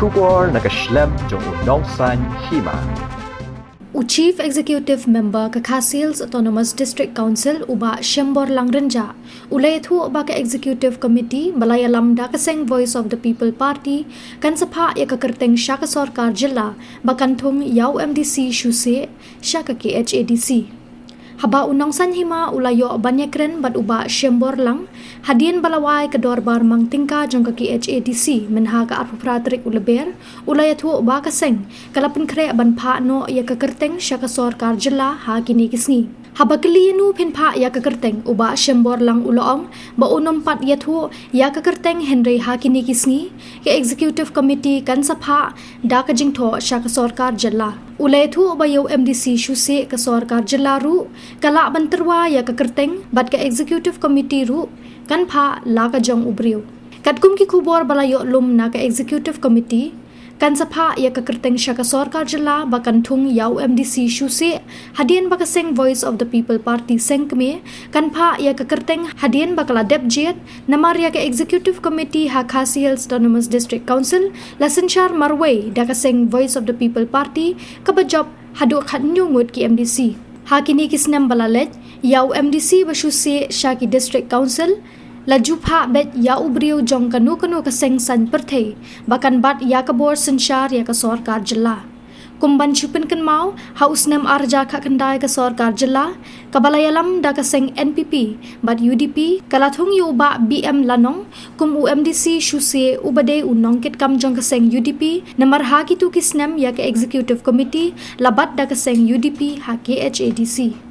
Shukor nakaslem jong unongsan Hima. Chief Executive Member ka Khadc Autonomous District Council uba Shembor Langrenja ulay thu uba ka Executive Committee balaya lamda kaseng Voice of the People Party kan sapha ya ka kerteng sya ka Sorkar Jylla bakan Thung yaw MDC Sieh sya ka Khadc. Haba unongsan Hima ulayo banyakren bad uba Shembor lang hadian balawai ke dorbar mang tingka jong ka Khadc menha ka arpratrik uleber ulaya thu uba kaseng kalapin kre ban pha no ya ka kerteng sya ka Sorkar Jylla ha kini kisngi. Haba kelinu pin pha ya ka kerteng uba Shembor lang uloong ba unom pat ya thu ya ka kerteng Henry ha kini kisngi ke Executive Committee kan sapha da ka jingtho sya ka Sorkar Jylla. Ulay thu uba yaw MDC Sieh ka Sorkar Jylla ru kala banterwa ya ka kerteng bat ka Executive Committee ru kan pha la ka jong ubriu. Kadkum ki kubor balayo lum na ka Executive Committee kan sapha ya ka kerteng sya ka Sorkar Jylla bakan Thung yaw MDC Sieh hadian bakaseng Voice of the People Party sengkme kan pha ya ka kerteng hadian bakala depjet namar ya ka Executive Committee ha Khadc Autonomous District Council lasenchar marway da kaseng Voice of the People Party kabajob hadu khatnyungut ki MDC ha kini kisnam balalet yaw MDC ba Sieh sya ki District Council laju pha bet ya ubriu jong kanu kaseng san perthe bakan bat ya kabor sensyar ya ka Sorkar Jylla kumban chupen kan mau haus nem arja kha kendai ka Sorkar Jylla kabalayalam da kaseng NPP bat UDP kalathung yu ba BM lanong kum UMDC Sieh ubade unongkit kam jong kaseng UDP namar ha kitu kisnem ya ka Executive Committee labat da kaseng UDP ha Khadc.